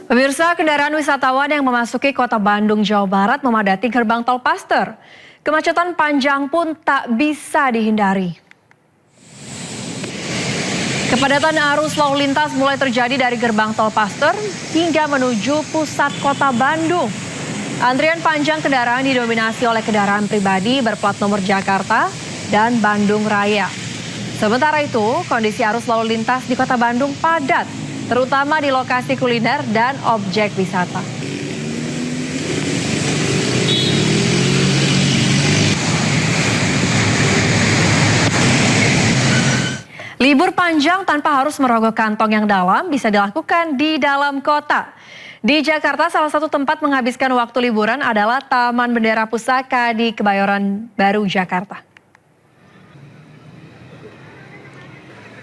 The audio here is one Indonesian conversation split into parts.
Pemirsa, kendaraan wisatawan yang memasuki kota Bandung, Jawa Barat memadati gerbang tol Paster. Kemacetan panjang pun tak bisa dihindari. Kepadatan arus lalu lintas mulai terjadi dari gerbang tol Paster hingga menuju pusat kota Bandung. Antrian panjang kendaraan didominasi oleh kendaraan pribadi berplat nomor Jakarta dan Bandung Raya. Sementara itu, kondisi arus lalu lintas di kota Bandung padat, terutama di lokasi kuliner dan objek wisata. Libur panjang tanpa harus merogoh kantong yang dalam bisa dilakukan di dalam kota. Di Jakarta, salah satu tempat menghabiskan waktu liburan adalah Taman Bendera Pusaka di Kebayoran Baru, Jakarta.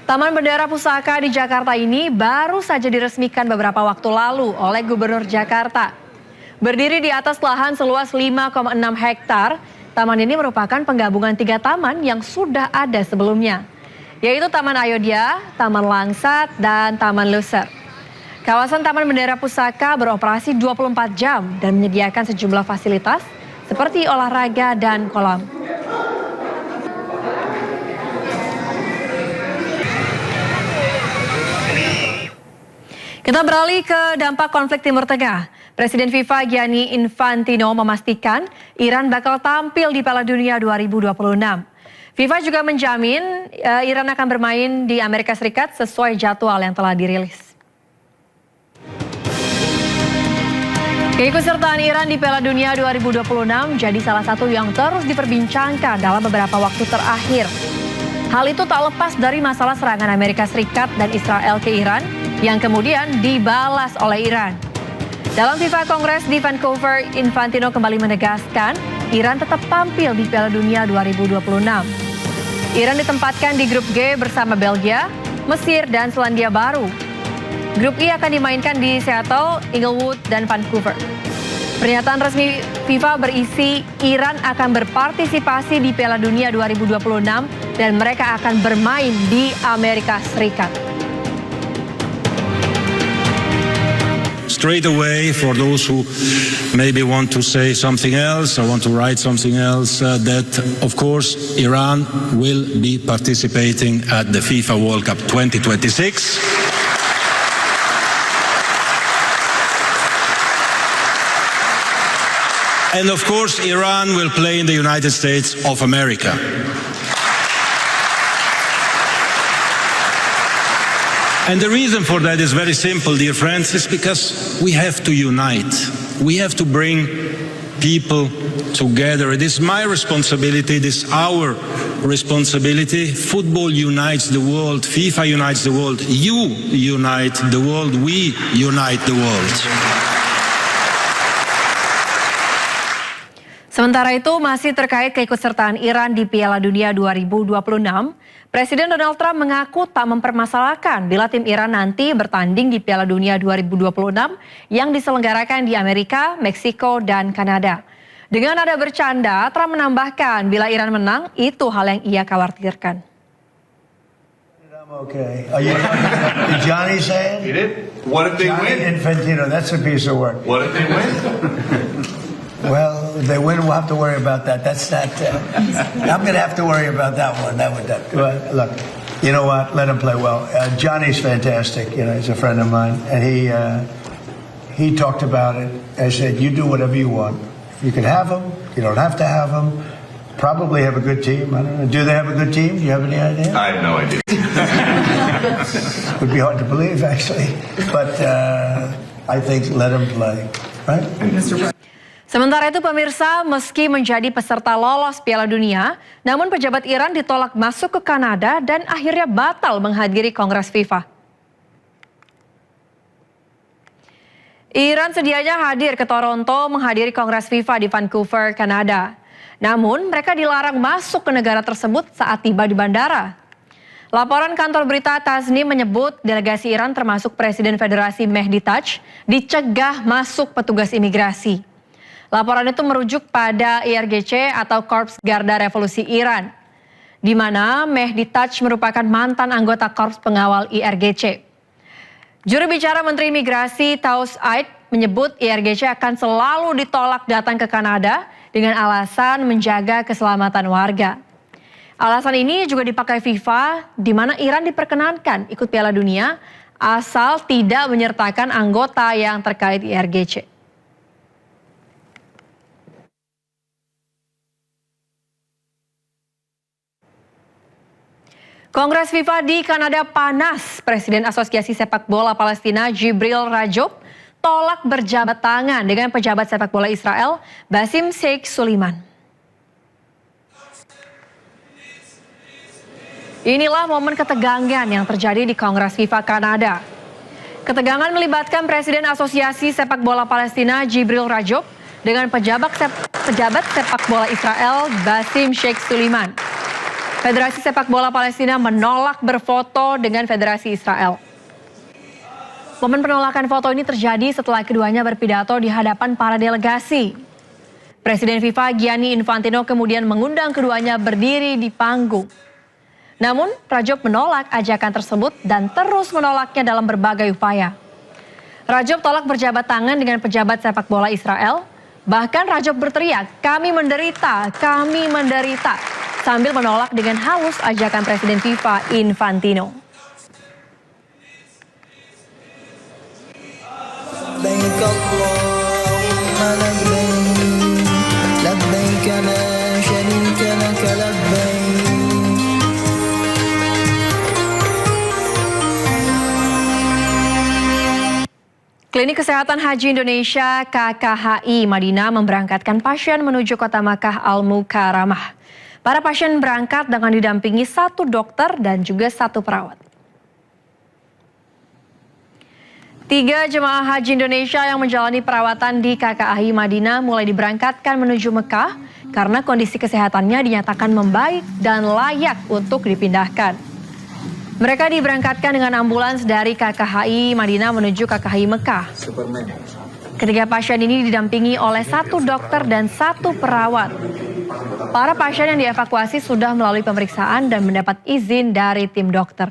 Taman Bendera Pusaka di Jakarta ini baru saja diresmikan beberapa waktu lalu oleh Gubernur Jakarta. Berdiri di atas lahan seluas 5,6 hektar, taman ini merupakan penggabungan 3 taman yang sudah ada sebelumnya, yaitu Taman Ayodhya, Taman Langsat, dan Taman Luser. Kawasan Taman Bendera Pusaka beroperasi 24 jam dan menyediakan sejumlah fasilitas seperti olahraga dan kolam. Kita beralih ke dampak konflik Timur Tengah. Presiden FIFA Gianni Infantino memastikan Iran bakal tampil di Piala Dunia 2026. FIFA juga menjamin Iran akan bermain di Amerika Serikat sesuai jadwal yang telah dirilis. Keikutsertaan Iran di Piala Dunia 2026 jadi salah satu yang terus diperbincangkan dalam beberapa waktu terakhir. Hal itu tak lepas dari masalah serangan Amerika Serikat dan Israel ke Iran yang kemudian dibalas oleh Iran. Dalam FIFA Kongres di Vancouver, Infantino kembali menegaskan Iran tetap tampil di Piala Dunia 2026. Iran ditempatkan di grup G bersama Belgia, Mesir, dan Selandia Baru. Grup I akan dimainkan di Seattle, Inglewood, dan Vancouver. Pernyataan resmi FIFA berisi Iran akan berpartisipasi di Piala Dunia 2026 dan mereka akan bermain di Amerika Serikat. Straight away, for those who maybe want to say something else or want to write something else, that of course Iran will be participating at the FIFA World Cup 2026. And of course Iran will play in the United States of America. And the reason for that is very simple, dear friends, is because we have to unite. We have to bring people together. It is my responsibility, it is our responsibility. Football unites the world, FIFA unites the world, you unite the world, we unite the world. Sementara itu, masih terkait keikutsertaan Iran di Piala Dunia 2026, Presiden Donald Trump mengaku tak mempermasalahkan bila tim Iran nanti bertanding di Piala Dunia 2026 yang diselenggarakan di Amerika, Meksiko, dan Kanada. Dengan nada bercanda, Trump menambahkan bila Iran menang, itu hal yang ia khawatirkan. Okay. Did Johnny say it? He did. What if they Johnny win? Infantino, that's a piece of work. What if they win? Well, if they win, we'll have to worry about that. That's not. I'm going to have to worry about that one. Look, you know what? Let him play well. Johnny's fantastic. You know, he's a friend of mine, and he talked about it. I said, you do whatever you want. You can have him. You don't have to have him. Probably have a good team. I don't know. Do they have a good team? Do you have any idea? I have no idea. Would be hard to believe, actually. But I think let him play, right? Sementara itu pemirsa, meski menjadi peserta lolos Piala Dunia, namun pejabat Iran ditolak masuk ke Kanada dan akhirnya batal menghadiri Kongres FIFA. Iran sedianya hadir ke Toronto menghadiri Kongres FIFA di Vancouver, Kanada. Namun mereka dilarang masuk ke negara tersebut saat tiba di bandara. Laporan kantor berita Tasnim menyebut delegasi Iran termasuk Presiden Federasi Mehdi Taj dicegah masuk petugas imigrasi. Laporan itu merujuk pada IRGC atau Korps Garda Revolusi Iran, di mana Mehdi Taj merupakan mantan anggota Korps Pengawal IRGC. Juru bicara Menteri Imigrasi Taus Aid menyebut IRGC akan selalu ditolak datang ke Kanada dengan alasan menjaga keselamatan warga. Alasan ini juga dipakai FIFA, di mana Iran diperkenankan ikut Piala Dunia asal tidak menyertakan anggota yang terkait IRGC. Kongres FIFA di Kanada panas. Presiden Asosiasi Sepak Bola Palestina Jibril Rajoub tolak berjabat tangan dengan pejabat sepak bola Israel Basim Sheikh Suliman. Inilah momen ketegangan yang terjadi di Kongres FIFA Kanada. Ketegangan melibatkan Presiden Asosiasi Sepak Bola Palestina Jibril Rajoub dengan pejabat sepak bola Israel Basim Sheikh Suliman. Federasi Sepak Bola Palestina menolak berfoto dengan Federasi Israel. Momen penolakan foto ini terjadi setelah keduanya berpidato di hadapan para delegasi. Presiden FIFA Gianni Infantino kemudian mengundang keduanya berdiri di panggung. Namun, Rajoub menolak ajakan tersebut dan terus menolaknya dalam berbagai upaya. Rajoub tolak berjabat tangan dengan pejabat sepak bola Israel. Bahkan Rajoub berteriak, "Kami menderita, kami menderita," sambil menolak dengan halus ajakan Presiden FIFA Infantino. Klinik Kesehatan Haji Indonesia KKHI Madinah memberangkatkan pasien menuju kota Makkah Al-Mukarramah. Para pasien berangkat dengan didampingi 1 dokter dan juga 1 perawat. 3 jemaah haji Indonesia yang menjalani perawatan di KKHI Madinah mulai diberangkatkan menuju Mekah karena kondisi kesehatannya dinyatakan membaik dan layak untuk dipindahkan. Mereka diberangkatkan dengan ambulans dari KKHI Madinah menuju KKHI Mekah. Ketiga pasien ini didampingi oleh 1 dokter dan 1 perawat. Para pasien yang dievakuasi sudah melalui pemeriksaan dan mendapat izin dari tim dokter.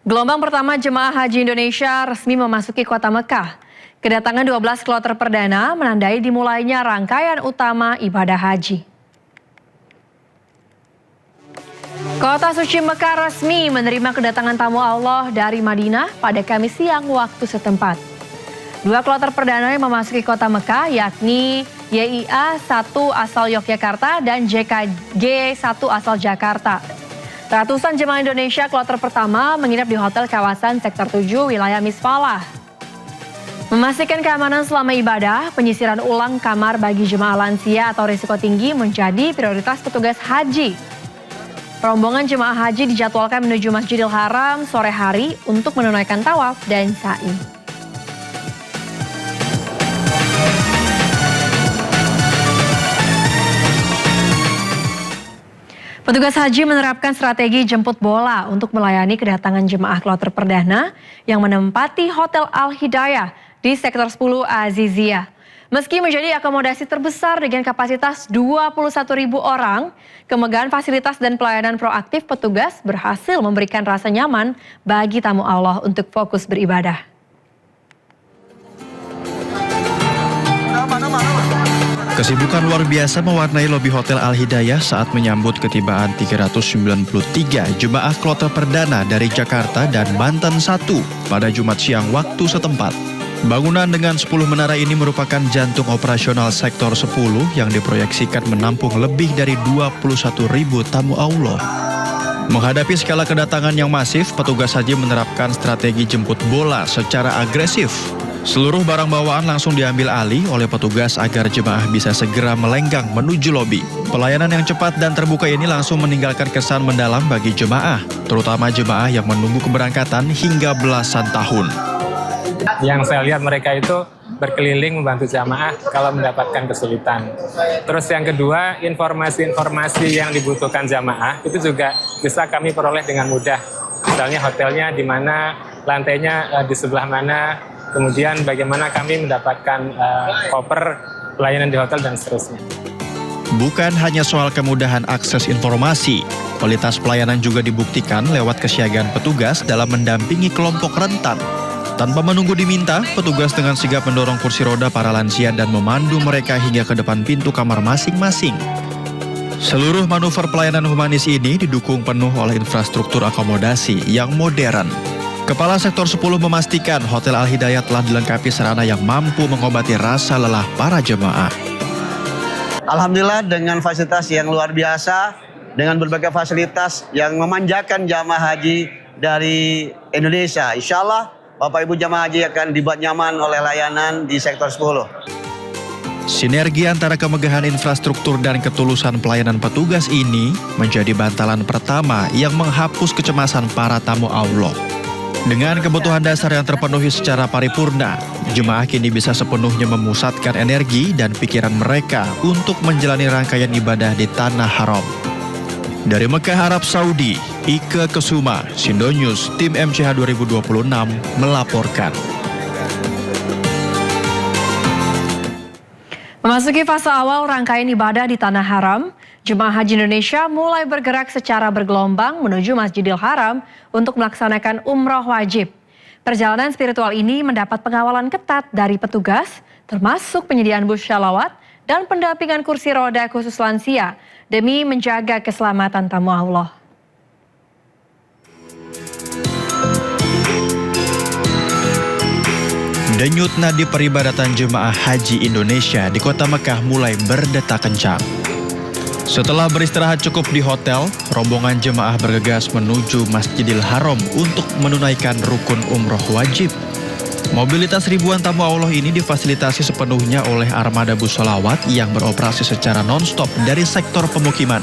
Gelombang pertama jemaah haji Indonesia resmi memasuki kota Mekah. Kedatangan 12 kloter perdana menandai dimulainya rangkaian utama ibadah haji. Kota suci Mekah resmi menerima kedatangan tamu Allah dari Madinah pada Kamis siang waktu setempat. 2 kloter perdana yang memasuki kota Mekah yakni YIA 1 asal Yogyakarta dan JKG 1 asal Jakarta. Ratusan jemaah Indonesia kloter pertama menginap di hotel kawasan Sektor 7 wilayah Misfalah. Memastikan keamanan selama ibadah, penyisiran ulang kamar bagi jemaah lansia atau risiko tinggi menjadi prioritas petugas haji. Rombongan jemaah haji dijadwalkan menuju Masjidil Haram sore hari untuk menunaikan tawaf dan sa'i. Petugas haji menerapkan strategi jemput bola untuk melayani kedatangan jemaah kloter perdana yang menempati Hotel Al-Hidayah di Sektor 10 Aziziyah. Meski menjadi akomodasi terbesar dengan kapasitas 21.000 orang, kemegahan fasilitas dan pelayanan proaktif petugas berhasil memberikan rasa nyaman bagi tamu Allah untuk fokus beribadah. Kesibukan luar biasa mewarnai lobi Hotel Al-Hidayah saat menyambut ketibaan 393 jemaah kloter perdana dari Jakarta dan Banten 1 pada Jumat siang waktu setempat. Bangunan dengan 10 menara ini merupakan jantung operasional Sektor 10 yang diproyeksikan menampung lebih dari 21.000 tamu Allah. Menghadapi skala kedatangan yang masif, petugas haji menerapkan strategi jemput bola secara agresif. Seluruh barang bawaan langsung diambil alih oleh petugas agar jemaah bisa segera melenggang menuju lobi. Pelayanan yang cepat dan terbuka ini langsung meninggalkan kesan mendalam bagi jemaah, terutama jemaah yang menunggu keberangkatan hingga belasan tahun. Yang saya lihat mereka itu berkeliling membantu jamaah kalau mendapatkan kesulitan. Terus yang kedua, informasi-informasi yang dibutuhkan jamaah itu juga bisa kami peroleh dengan mudah. Misalnya hotelnya di mana, lantainya di sebelah mana, kemudian bagaimana kami mendapatkan koper pelayanan di hotel dan seterusnya. Bukan hanya soal kemudahan akses informasi, kualitas pelayanan juga dibuktikan lewat kesiagaan petugas dalam mendampingi kelompok rentan. Tanpa menunggu diminta, petugas dengan sigap mendorong kursi roda para lansia dan memandu mereka hingga ke depan pintu kamar masing-masing. Seluruh manuver pelayanan humanis ini didukung penuh oleh infrastruktur akomodasi yang modern. Kepala Sektor 10 memastikan Hotel Al-Hidayah telah dilengkapi sarana yang mampu mengobati rasa lelah para jemaah. Alhamdulillah dengan fasilitas yang luar biasa, dengan berbagai fasilitas yang memanjakan jamaah haji dari Indonesia. Insya Allah Bapak Ibu jamaah haji akan dibuat nyaman oleh layanan di Sektor 10. Sinergi antara kemegahan infrastruktur dan ketulusan pelayanan petugas ini menjadi bantalan pertama yang menghapus kecemasan para tamu Allah. Dengan kebutuhan dasar yang terpenuhi secara paripurna, jemaah kini bisa sepenuhnya memusatkan energi dan pikiran mereka untuk menjalani rangkaian ibadah di Tanah Haram. Dari Mekah, Arab Saudi, Ike Kesuma, Sindo News, tim MCH 2026 melaporkan. Memasuki fase awal rangkaian ibadah di Tanah Haram, jemaah haji Indonesia mulai bergerak secara bergelombang menuju Masjidil Haram untuk melaksanakan umroh wajib. Perjalanan spiritual ini mendapat pengawalan ketat dari petugas, termasuk penyediaan bus shalawat dan pendampingan kursi roda khusus lansia demi menjaga keselamatan tamu Allah. Denyut nadi peribadatan jemaah haji Indonesia di kota Mekah mulai berdetak kencang. Setelah beristirahat cukup di hotel, rombongan jemaah bergegas menuju Masjidil Haram untuk menunaikan rukun umroh wajib. Mobilitas ribuan tamu Allah ini difasilitasi sepenuhnya oleh armada bus sholawat yang beroperasi secara non-stop dari sektor pemukiman.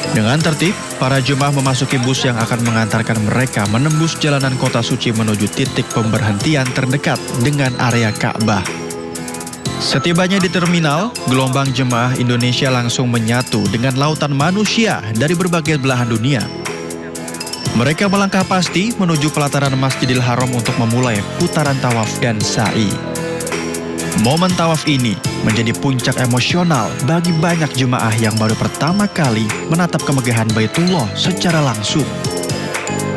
Dengan tertib, para jemaah memasuki bus yang akan mengantarkan mereka menembus jalanan kota suci menuju titik pemberhentian terdekat dengan area Ka'bah. Setibanya di terminal, gelombang jemaah Indonesia langsung menyatu dengan lautan manusia dari berbagai belahan dunia. Mereka melangkah pasti menuju pelataran Masjidil Haram untuk memulai putaran tawaf dan sa'i. Momen tawaf ini menjadi puncak emosional bagi banyak jemaah yang baru pertama kali menatap kemegahan Baitullah secara langsung.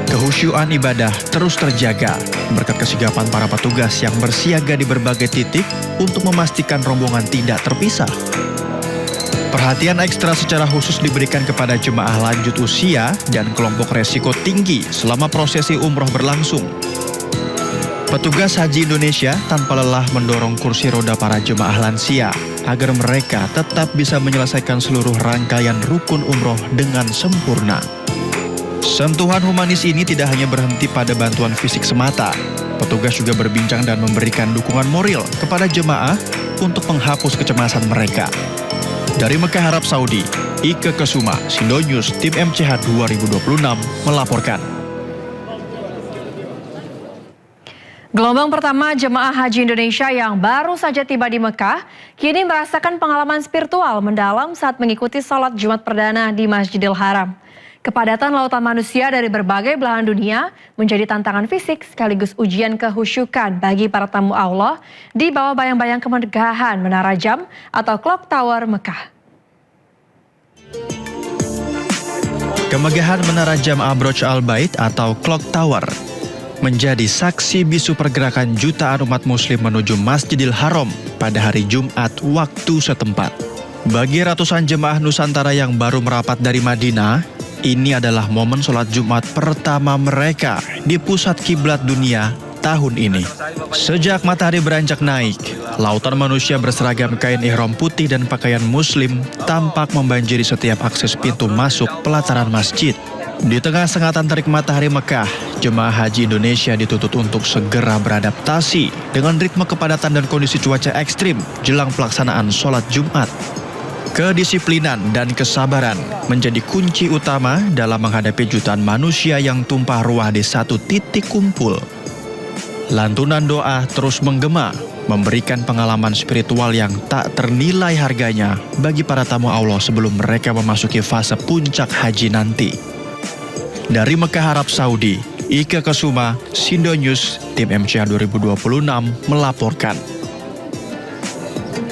Kehusyuan ibadah terus terjaga berkat kesigapan para petugas yang bersiaga di berbagai titik untuk memastikan rombongan tidak terpisah. Perhatian ekstra secara khusus diberikan kepada jemaah lanjut usia dan kelompok resiko tinggi selama prosesi umroh berlangsung. Petugas haji Indonesia tanpa lelah mendorong kursi roda para jemaah lansia agar mereka tetap bisa menyelesaikan seluruh rangkaian rukun umroh dengan sempurna. Sentuhan humanis ini tidak hanya berhenti pada bantuan fisik semata. Petugas juga berbincang dan memberikan dukungan moral kepada jemaah untuk menghapus kecemasan mereka. Dari Mekah, Arab Saudi, Ike Kesuma, Sindo News, tim MCH 2026 melaporkan. Gelombang pertama jemaah haji Indonesia yang baru saja tiba di Mekah kini merasakan pengalaman spiritual mendalam saat mengikuti sholat Jumat perdana di Masjidil Haram. Kepadatan lautan manusia dari berbagai belahan dunia menjadi tantangan fisik sekaligus ujian kehusyukan bagi para tamu Allah di bawah bayang-bayang kemegahan Menara Jam atau Clock Tower Mekah. Kemegahan Menara Jam Abroj Al-Bait atau Clock Tower menjadi saksi bisu pergerakan jutaan umat muslim menuju Masjidil Haram pada hari Jumat waktu setempat. Bagi ratusan jemaah Nusantara yang baru merapat dari Madinah, ini adalah momen sholat Jumat pertama mereka di pusat kiblat dunia tahun ini. Sejak matahari beranjak naik, lautan manusia berseragam kain ihram putih dan pakaian muslim tampak membanjiri setiap akses pintu masuk pelataran masjid. Di tengah sengatan terik matahari Mekah, jemaah haji Indonesia dituntut untuk segera beradaptasi dengan ritme kepadatan dan kondisi cuaca ekstrim jelang pelaksanaan sholat Jumat. Kedisiplinan dan kesabaran menjadi kunci utama dalam menghadapi jutaan manusia yang tumpah ruah di satu titik kumpul. Lantunan doa terus menggema, memberikan pengalaman spiritual yang tak ternilai harganya bagi para tamu Allah sebelum mereka memasuki fase puncak haji nanti. Dari Mekah, Arab Saudi, Ike Kesuma, Sindo News, tim MCH 2026 melaporkan.